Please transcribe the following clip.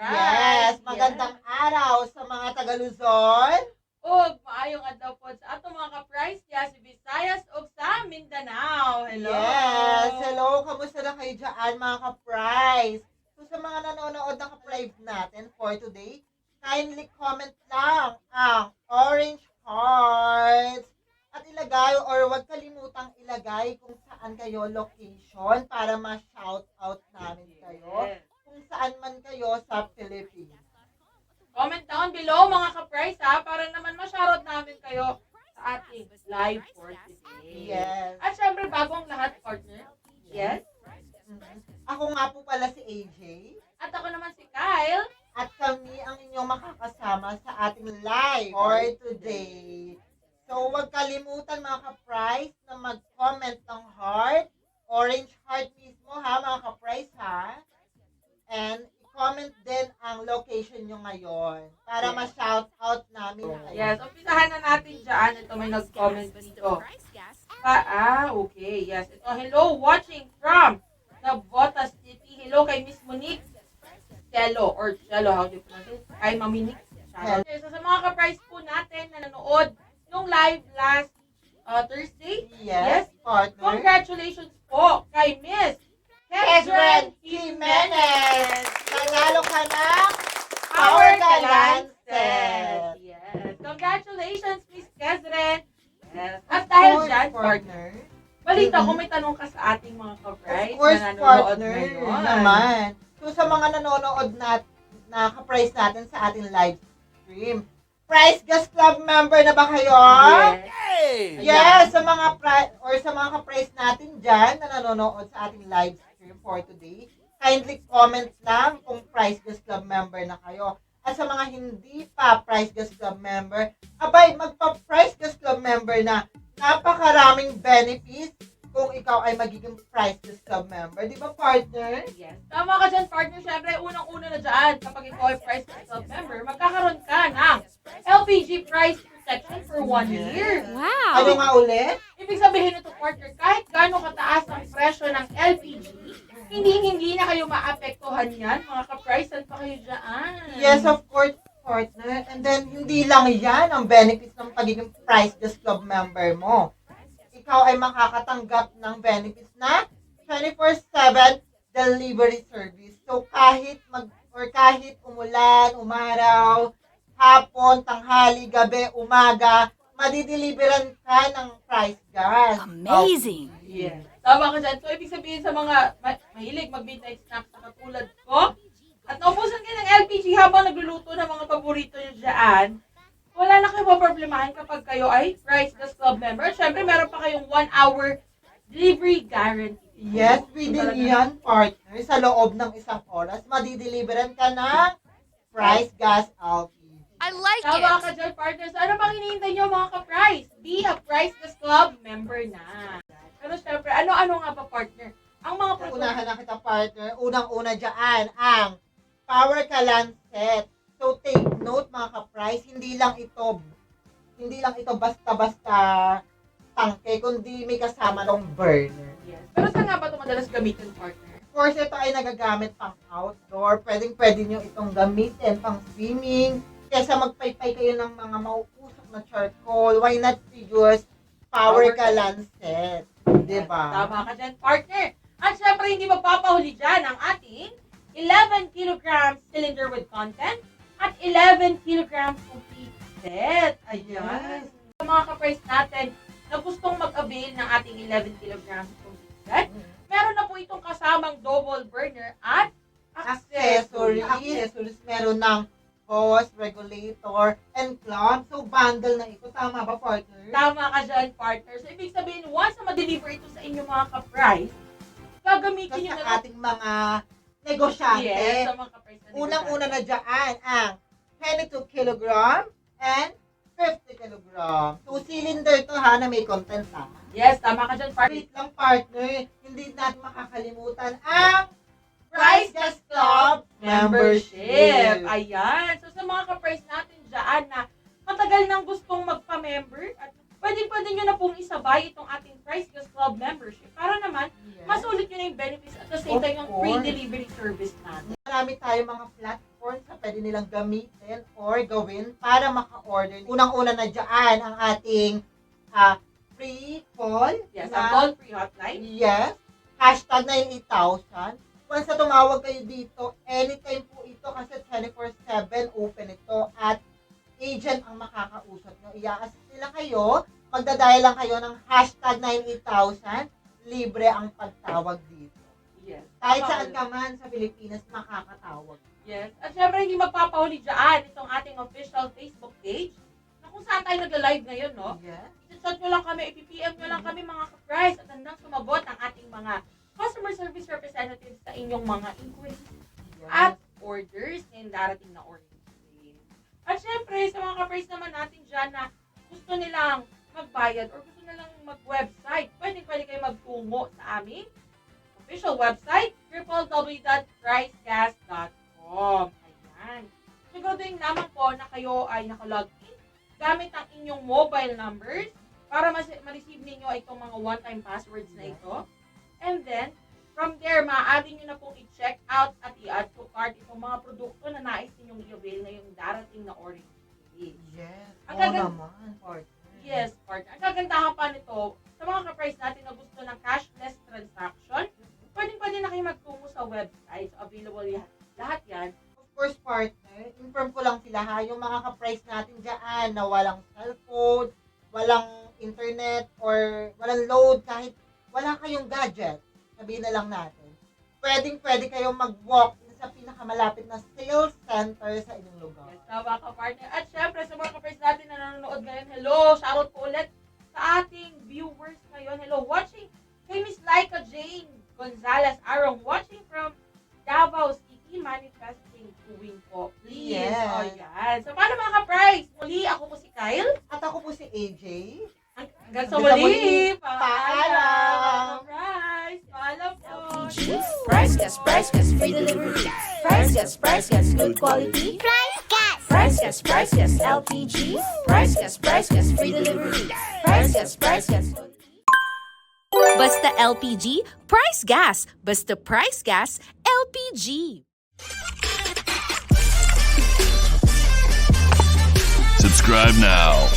Yes, magandang araw sa mga taga Luzon. Ug maayong adlaw po sa ato mga ka-price diya si Visayas ug sa Mindanao. Hello. Yes, hello. Kamusta na kayo dyan, mga ka-price? So sa mga nanonood ng ka-live natin for today, kindly comment lang ang orange hearts at ilagay or huwag kalimutang ilagay kung saan kayo location para ma-shout out namin kayo Yes. kung saan man kayo sa Philippines. Comment down below mga ka-price ha para naman ma-shoutout namin kayo sa ating live for today. Yes. At syempre bagong lahat partner. Yes. Mhm. Ako nga po pala si AJ. At ako naman si Kyle. At kami ang inyong makakasama sa ating live for today. So, huwag kalimutan mga ka-price na mag-comment ng heart. Orange heart mismo ha, mga ka-price ha. And comment din ang location nyo ngayon para Yes. ma-shout out namin kayo. Yes, umpisahan na natin dyan. Ito may nag-comment dito. Okay. Yes. Ito, hello, watching from Navotas City. Hello kay Miss Monique Cello or Cello, how do you pronounce it? Kay Maminik. Okay, so sa mga ka-price po natin na nanood nung live last Thursday. Yes, partner. Congratulations po kay Miss Kesren Kesren Jimenez! Nanalo ka ng Power Power Galante. Galante. Yes. Congratulations, Miss Kesren. Yes. At dahil Of course, dyan, partner. balita ko Mhm. may tanong ka sa ating mga ka-price Of course, na nanonood partner ngayon. naman. So, sa mga nanonood na ka-price natin sa ating live stream, Price Gas Club member na ba kayo? Yes. Yes, sa mga sa mga ka-price natin dyan na nanonood sa ating live stream for today, kindly comment lang kung Price Gas Club member na kayo. At sa mga hindi pa Price Gas Club member, abay, magpa-Price Gas Club member na. Napakaraming benefits kung ikaw ay magiging Price Gas Club member. Di ba, partner? Yes. Tama ka dyan, partner. Siyempre, unang-una na dyan, kapag ikaw ay Price Club member, magkakaroon ka ng LPG price protection for 1 year. Ano nga ulit? Ibig sabihin nito, partner, kahit gaano kataas ang presyo ng LPG, hindi na kayo maapektuhan yan. Mga ka-price, saan pa kayo dyan? Yes, of course, partner. And then, hindi lang yan ang benefits ng pagiging Price Gas Club member mo. Ikaw ay makakatanggap ng benefits na 24/7 delivery service. So, kahit kahit umulan, umaraw, hapon, tanghali, gabi, umaga, madideliveran ka ng Price Gas. Amazing. Yes. Tama ka dyan. So, ibig sabihin sa mga mahilig mag-midnight snack na katulad ko, at naubusan kayo ng LPG habang nagluluto ng mga paborito nyo dyan, wala na kayo maproblemahin kapag kayo ay Price Gas Club member. Siyempre, meron pa kayong 1-hour delivery guarantee. Yes, within yan, partner, sa loob ng isang oras, madideliveran ka ng Price Gas LPG. I like Tama ka it. dyan, partner. So, ano bang hinihintay nyo mga ka-price? Be a Price Gas Club member na. Pero syempre, ano-ano nga ba, partner? Ang mga Unahan na kita, partner. Unang-una dyan, ang Power Kalan set. So, take note, mga ka-price, hindi lang ito basta-basta tangke, kundi may kasama ng burner. Yes. Pero saan nga ba ito madalas gamitin, partner? Of course, ito ay nagagamit pang outdoor. Pwedeng-pwede nyo itong gamitin pang swimming. Kesa magpaypay kayo ng mga mauusok na charcoal, why not use Power Kalan set? Diba? Tama ka dyan, partner. At syempre, hindi magpapahuli dyan ang ating 11 kilograms cylinder with content at 11 kilograms complete set. Ayan. Sa mga ka-price natin na gustong mag-avail ng ating 11 kilograms complete set, meron na po itong kasamang double burner at accessories. Accessories, meron ng hose, regulator, and clamp. So, bundle na ito. Tama ba, partner? Tama ka dyan, partner. So, ibig sabihin, once na ma-deliver ito sa inyong mga ka-price, gagamitin nyo Sa na ating mga negosyante. Yes, sa mga ka-price na Unang-una na dyan ang 22 kilogram and 50 kilogram. So, cylinder to ha, na may content ha. Yes, tama ka dyan, partner. Wait lang, partner. Hindi natin makakalimutan ang Price Gas Gas Club membership. membership. Ayan. So, sa mga ka-price natin dyan na matagal nang gustong magpa-member at pwede nyo na pong isabay itong ating Price Gas Club membership para naman Yes. masulit nyo na yung benefits at the same Of time yung course. free delivery service natin. Marami tayong mga platform platforms na pwede nilang gamitin or gawin para maka-order. Unang-una na dyan ang ating free call. Yes, na- ang toll-free hotline. Yes. Hashtag 98,000. Once na tumawag kayo dito, anytime po ito kasi 24/7 open ito at agent ang makakausap nyo. I-assist nila kayo, magdadial lang kayo ng hashtag 98,000, libre ang pagtawag dito. Yes. Kahit saan ka man sa Pilipinas, makakatawag. Yes. At syempre, hindi magpapahuli dyan itong ating official Facebook page na kung saan tayo nag-live ngayon, no? Yes. I-chat nyo lang kami, i-PPM nyo lang kami mga ka-price at handang sumagot ang ating mga customer service representatives sa inyong mga inquiries Yes. at orders ngayon darating na orders. At syempre, sa mga ka-price naman natin dyan na gusto nilang magbayad or gusto nilang mag-website, pwede kayo magtungo sa aming official website, www.pricegas.com. Ayan. Siguraduhin naman po na kayo ay nakalogin gamit ang inyong mobile numbers para ma-receive ninyo itong mga one-time passwords na ito. And then, from there, maaari nyo na pong i-check out at i-add to cart itong mga produkto na nais ninyong i-avail ngayong darating na orange day. Yes. Ang Oo gaganda- naman, partner. Yes, partner. Ang kagandahan pa nito, sa mga ka-price natin na gusto ng cashless transaction, pwede na kayo magtungo sa website. So, available lahat yan. Of course, partner, inform ko lang sila ha, yung mga ka-price natin dyan na walang cellphone, walang internet, or walang load, kahit wala kayong gadget, sabihin na lang natin. Pwede kayong mag-walk-in sa pinakamalapit na sales center sa inyong lugar. Yes, tama ka, partner. At syempre, sa mga ka-price natin na nanonood ngayon, hello, shoutout po ulit sa ating viewers ngayon. Hello, watching kay Miss Laika Jane Gonzalez Arong, watching from Davao City, manifesting tuwing po. Please. Yes. O yan. So, paano mga ka-price? Muli, ako po si Kyle. At ako po si AJ. Hanggang sa Hanggang sa muli. muli. Paalam. Price. Paalam po. Price gas, free delivery. Price gas, good quality. Price gas, LPG. Price gas, free delivery. Price gas. Basta LPG, price gas. Basta price gas, LPG. Subscribe now